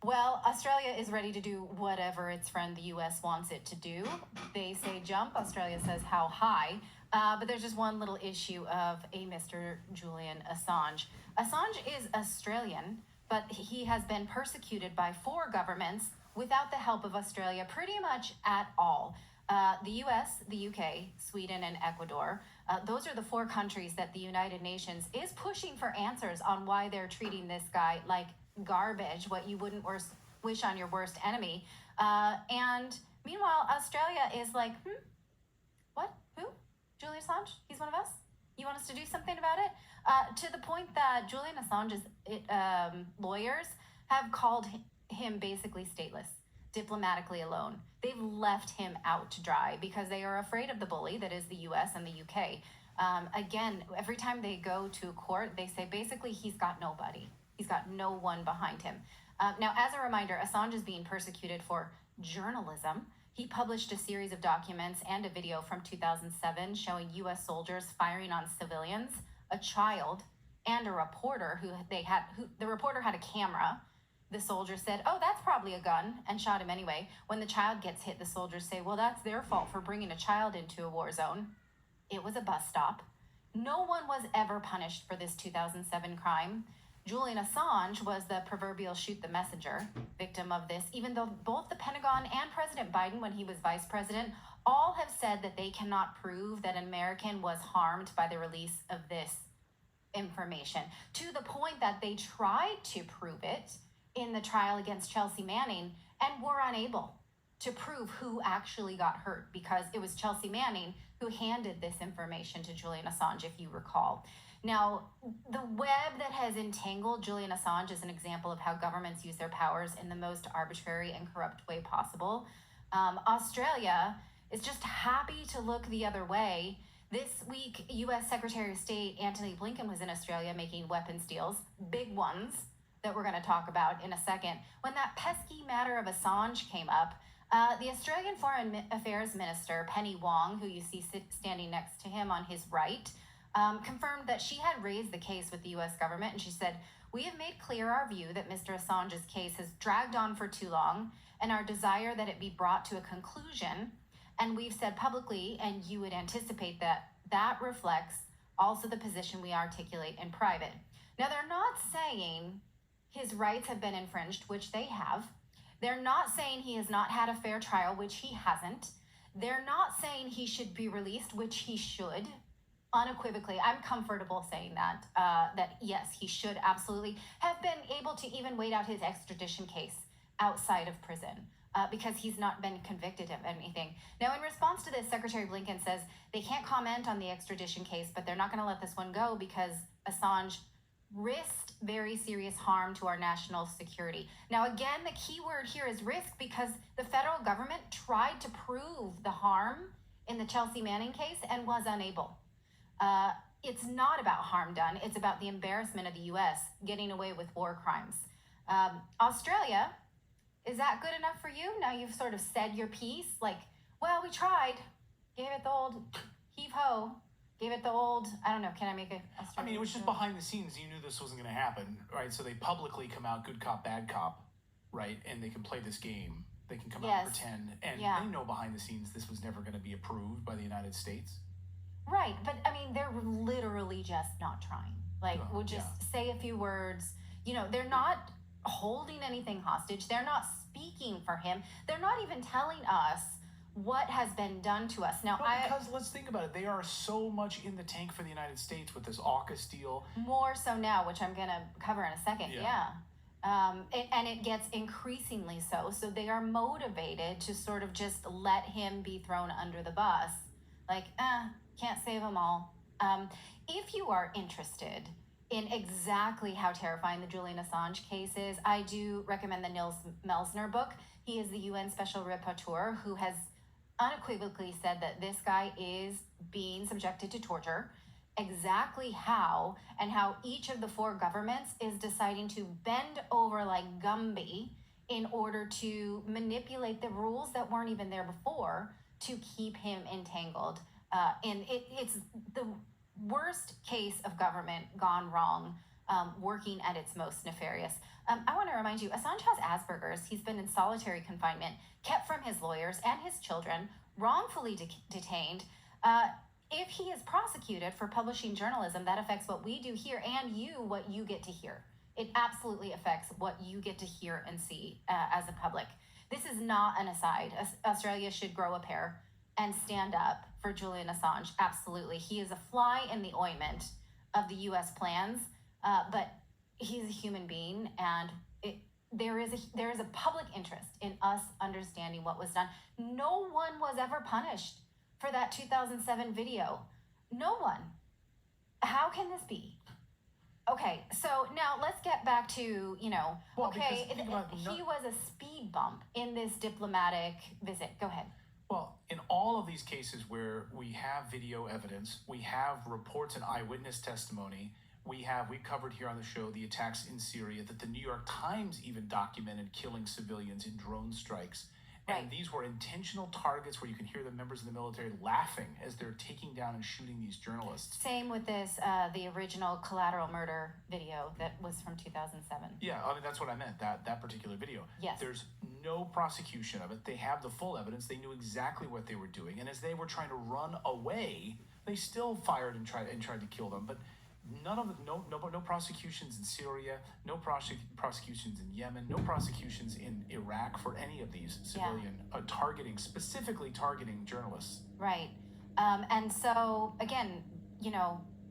Well, Australia is ready to do whatever its friend the US wants it to do. They say jump, Australia says how high. But there's just one little issue of a Mr. Julian Assange. Assange is Australian, but he has been persecuted by 4 governments without the help of Australia pretty much at all. The US, the UK, Sweden, and Ecuador. Those are the 4 countries that the United Nations is pushing for answers on why they're treating this guy like garbage, what you wouldn't wish on your worst enemy. And meanwhile, Australia is like, what? Who? Julian Assange? He's one of us? You want us to do something about it? To the point that Julian Assange's lawyers have called him basically stateless, diplomatically alone. They've left him out to dry because they are afraid of the bully that is the US and the UK. Again, every time they go to court, they say basically he's got nobody. He's got no one behind him. Now, as a reminder, Assange is being persecuted for journalism. He published a series of documents and a video from 2007 showing US soldiers firing on civilians, a child, and a reporter who the reporter had a camera. The soldier said, "Oh, that's probably a gun," and shot him anyway. When the child gets hit, the soldiers say, "Well, that's their fault for bringing a child into a war zone." It was a bus stop. No one was ever punished for this 2007 crime. Julian Assange was the proverbial shoot the messenger victim of this, even though both the Pentagon and President Biden, when he was vice president, all have said that they cannot prove that an American was harmed by the release of this information, to the point that they tried to prove it in the trial against Chelsea Manning and were unable to prove who actually got hurt, because it was Chelsea Manning who handed this information to Julian Assange, if you recall. Now, the web that has entangled Julian Assange is an example of how governments use their powers in the most arbitrary and corrupt way possible. Australia is just happy to look the other way. This week, U.S. Secretary of State Antony Blinken was in Australia making weapons deals, big ones that we're going to talk about in a second. When that pesky matter of Assange came up, the Australian Foreign Affairs Minister, Penny Wong, who you see standing next to him on his right, confirmed that she had raised the case with the U.S. government, and she said, "We have made clear our view that Mr. Assange's case has dragged on for too long and our desire that it be brought to a conclusion. And we've said publicly, and you would anticipate that that reflects also the position we articulate in private." Now, they're not saying his rights have been infringed, which they have. They're not saying he has not had a fair trial, which he hasn't. They're not saying he should be released, which he should. Unequivocally, I'm comfortable saying that, that yes, he should absolutely have been able to even wait out his extradition case outside of prison, because he's not been convicted of anything. Now, in response to this, Secretary Blinken says they can't comment on the extradition case, but they're not going to let this one go because Assange risked very serious harm to our national security. Now, again, the key word here is risk, because the federal government tried to prove the harm in the Chelsea Manning case and was unable. It's not about harm done. It's about the embarrassment of the U.S. getting away with war crimes. Australia, is that good enough for you? Now you've sort of said your piece, like, well, we tried, gave it the old heave-ho, gave it the old, I don't know, can I make a I mean, it was just behind the scenes. You knew this wasn't going to happen, right? So they publicly come out good cop, bad cop, right? And they can play this game. They can come out and pretend. And they know behind the scenes this was never going to be approved by the United States. Right, but I mean, they're literally just not trying. Like, we'll just say a few words. You know, they're not holding anything hostage. They're not speaking for him. They're not even telling us what has been done to us. Now, because let's think about it. They are so much in the tank for the United States with this AUKUS deal. More so now, which I'm going to cover in a second. And it gets increasingly so. So they are motivated to sort of just let him be thrown under the bus. Like, can't save them all. If you are interested in exactly how terrifying the Julian Assange case is, I do recommend the Nils Melzner book. He is the UN Special Rapporteur who has unequivocally said that this guy is being subjected to torture. Exactly how, and how each of the 4 governments is deciding to bend over like Gumby in order to manipulate the rules that weren't even there before to keep him entangled. And it's the worst case of government gone wrong working at its most nefarious. I want to remind you, Assange has Asperger's. He's been in solitary confinement, kept from his lawyers and his children, wrongfully detained. If he is prosecuted for publishing journalism, that affects what we do here and you, what you get to hear. It absolutely affects what you get to hear and see as a public. This is not an aside. Australia should grow a pair and stand up for Julian Assange. Absolutely. He is a fly in the ointment of the U.S. plans, but he's a human being, and there is a public interest in us understanding what was done. No one was ever punished for that 2007 video. No one. How can this be? Okay, so now let's get back to, he was a speed bump in this diplomatic visit. Go ahead. Well, in all of these cases where we have video evidence, we have reports and eyewitness testimony, we covered here on the show the attacks in Syria that the New York Times even documented killing civilians in drone strikes. Right. And these were intentional targets where you can hear the members of the military laughing as they're taking down and shooting these journalists. Same with this, the original collateral murder video that was from 2007. Yeah, I mean, that's what I meant, that particular video. Yes. There's no prosecution of it. They have the full evidence. They knew exactly what they were doing. And as they were trying to run away, they still fired and tried to kill them. But no prosecutions in Syria, no prosecutions in Yemen, no prosecutions in Iraq for any of these civilian specifically targeting journalists. Right. And so again,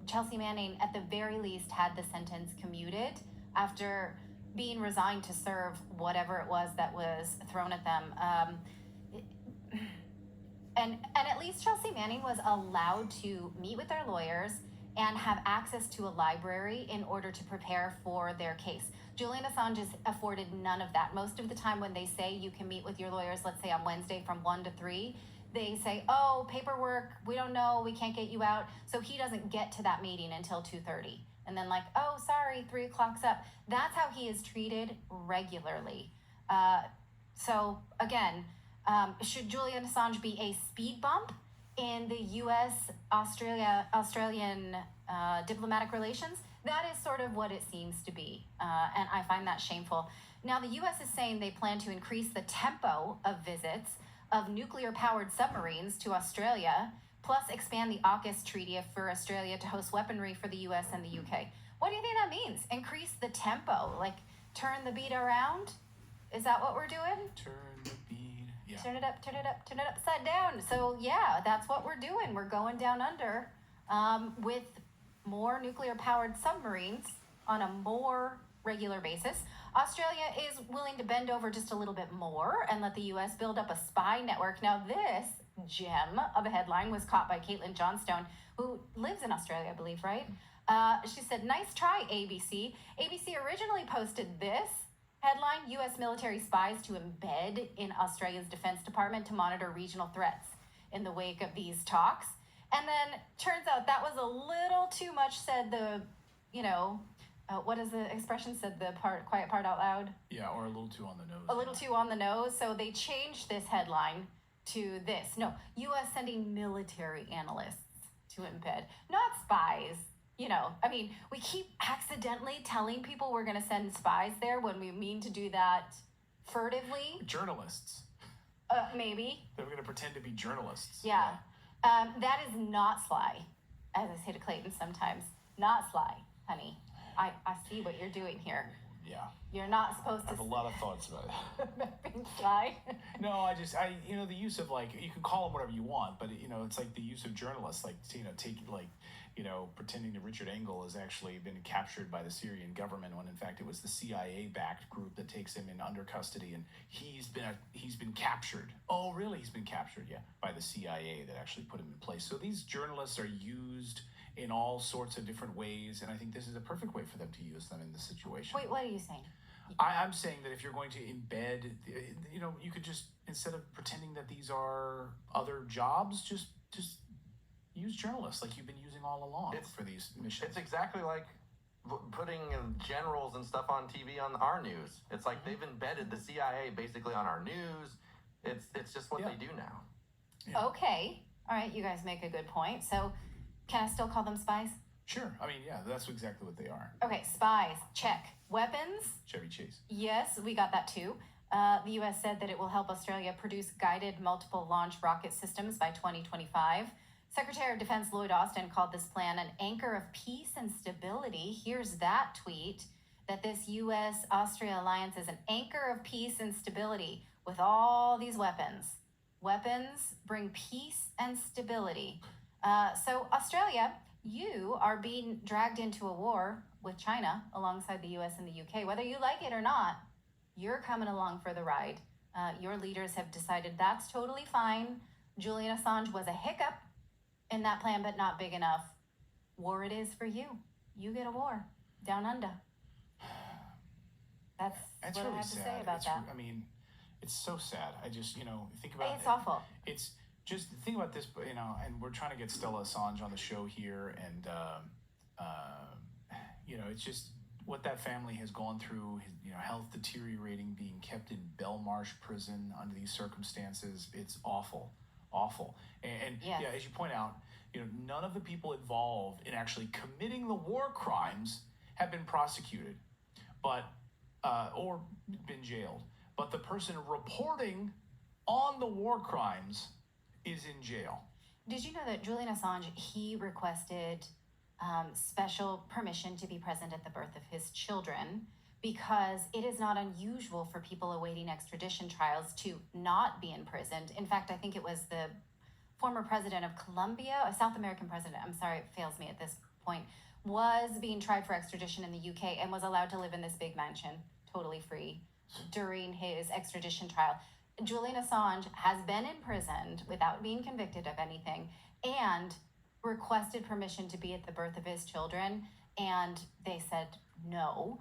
Chelsea Manning at the very least had the sentence commuted after being resigned to serve whatever it was that was thrown at them. And at least Chelsea Manning was allowed to meet with their lawyers and have access to a library in order to prepare for their case. Julian Assange is afforded none of that. Most of the time when they say you can meet with your lawyers, let's say on Wednesday from 1 to 3, they say, oh, paperwork, we don't know, we can't get you out. So he doesn't get to that meeting until 2:30. And then oh, sorry, 3 o'clock's up. That's how he is treated regularly. So again, should Julian Assange be a speed bump in the U.S.-Australian diplomatic relations? That is sort of what it seems to be, and I find that shameful. Now, the U.S. is saying they plan to increase the tempo of visits of nuclear-powered submarines to Australia, plus expand the AUKUS treaty for Australia to host weaponry for the U.S. and the U.K. What do you think that means? Increase the tempo, turn the beat around? Is that what we're doing? Turn the beat, yeah. Turn it up, turn it up, turn it upside down. So yeah, that's what we're doing. We're going down under with more nuclear-powered submarines on a more regular basis. Australia is willing to bend over just a little bit more and let the U.S. build up a spy network. Now this gem of a headline was caught by Caitlin Johnstone, who lives in Australia, I believe, right? She said, nice try, ABC. ABC originally posted this headline, U.S. military spies to embed in Australia's Defense Department to monitor regional threats in the wake of these talks. And then turns out that was a little too much said what is the expression, said the quiet part out loud? Yeah, or a little too on the nose. A little too on the nose. So they changed this headline to this. No, U.S. sending military analysts to embed, not spies. We keep accidentally telling people we're going to send spies there when we mean to do that furtively. Journalists. Maybe. They were going to pretend to be journalists. Yeah. That is not sly, as I say to Clayton sometimes. Not sly, honey. I see what you're doing here. Yeah. You're not supposed to. I have a lot of thoughts about it. Being sly. No, the use of you can call them whatever you want, but it's like the use of journalists, pretending that Richard Engel has actually been captured by the Syrian government when in fact it was the CIA-backed group that takes him in under custody, and he's been captured. Oh, really? He's been captured, yeah, by the CIA that actually put him in place. So these journalists are used in all sorts of different ways, and I think this is a perfect way for them to use them in this situation. Wait, what are you saying? I'm saying that if you're going to embed, you could just, instead of pretending that these are other jobs, just use journalists like you've been using all along for these missions. It's exactly like putting generals and stuff on TV on our news. It's like they've embedded the CIA basically on our news. It's just what they do now. Yeah. Okay. All right, you guys make a good point. So can I still call them spies? Sure. I mean, yeah, that's exactly what they are. Okay, spies, check. Weapons? Chevy Chase. Yes, we got that too. The US said that it will help Australia produce guided multiple launch rocket systems by 2025. Secretary of Defense Lloyd Austin called this plan an anchor of peace and stability. Here's that tweet that this US Austria alliance is an anchor of peace and stability with all these weapons. Weapons bring peace and stability. So, Australia, you are being dragged into a war with China alongside the US and the UK. Whether you like it or not, you're coming along for the ride. Your leaders have decided that's totally fine. Julian Assange was a hiccup in that plan, but not big enough. War it is for you. You get a war down under. That's what really I have to sad. say about that. I mean, it's so sad. I just, think about it. It's awful. It's just think about this, and we're trying to get Stella Assange on the show here, and it's just what that family has gone through. Health deteriorating, being kept in Belmarsh prison under these circumstances. It's awful, awful. And yes. Yeah, as you point out, none of the people involved in actually committing the war crimes have been prosecuted, but or been jailed. But the person reporting on the war crimes is in jail. Did you know that Julian Assange, he requested special permission to be present at the birth of his children because it is not unusual for people awaiting extradition trials to not be imprisoned. In fact, I think it was the former president of Colombia, a South American president, I'm sorry, it fails me at this point, was being tried for extradition in the UK and was allowed to live in this big mansion, totally free, during his extradition trial. Julian Assange has been imprisoned without being convicted of anything and requested permission to be at the birth of his children, and they said no.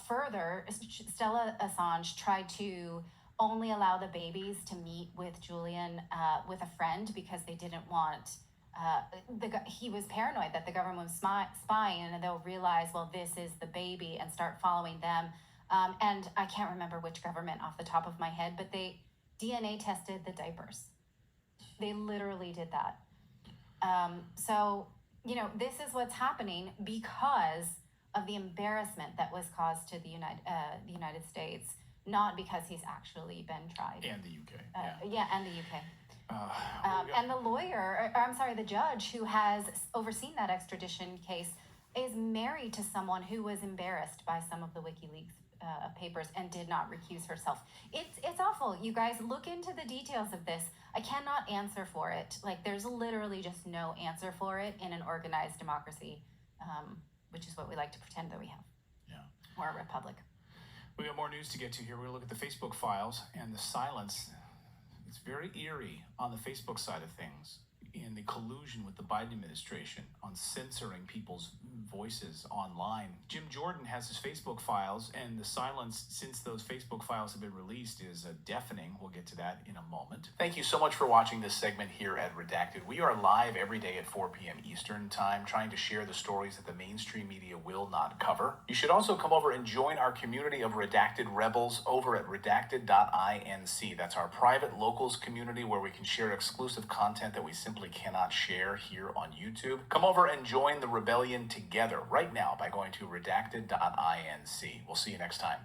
Further, Stella Assange tried to only allow the babies to meet with Julian with a friend because they didn't want, he was paranoid that the government was spying and they'll realize, well, this is the baby and start following them. And I can't remember which government off the top of my head, but they DNA tested the diapers. They literally did that. So, this is what's happening because of the embarrassment that was caused to the United States, not because he's actually been tried. And the UK. And the UK. And the lawyer, or I'm sorry, the judge who has overseen that extradition case is married to someone who was embarrassed by some of the WikiLeaks papers and did not recuse herself. It's awful. You guys, look into the details of this. I cannot answer for it. There's literally just no answer for it in an organized democracy, which is what we like to pretend that we have. Yeah. Or a republic. We got more news to get to here. We're going to look at the Facebook files and the silence. It's very eerie on the Facebook side of things in the collusion with the Biden administration on censoring people's voices online. Jim Jordan has his Facebook files, and the silence since those Facebook files have been released is deafening. We'll get to that in a moment. Thank you so much for watching this segment here at Redacted. We are live every day at 4 p.m. Eastern Time, trying to share the stories that the mainstream media will not cover. You should also come over and join our community of Redacted Rebels over at redacted.inc. That's our private locals community where we can share exclusive content that we simply cannot share here on YouTube. Come over and join the rebellion together right now by going to redacted.inc. We'll see you next time.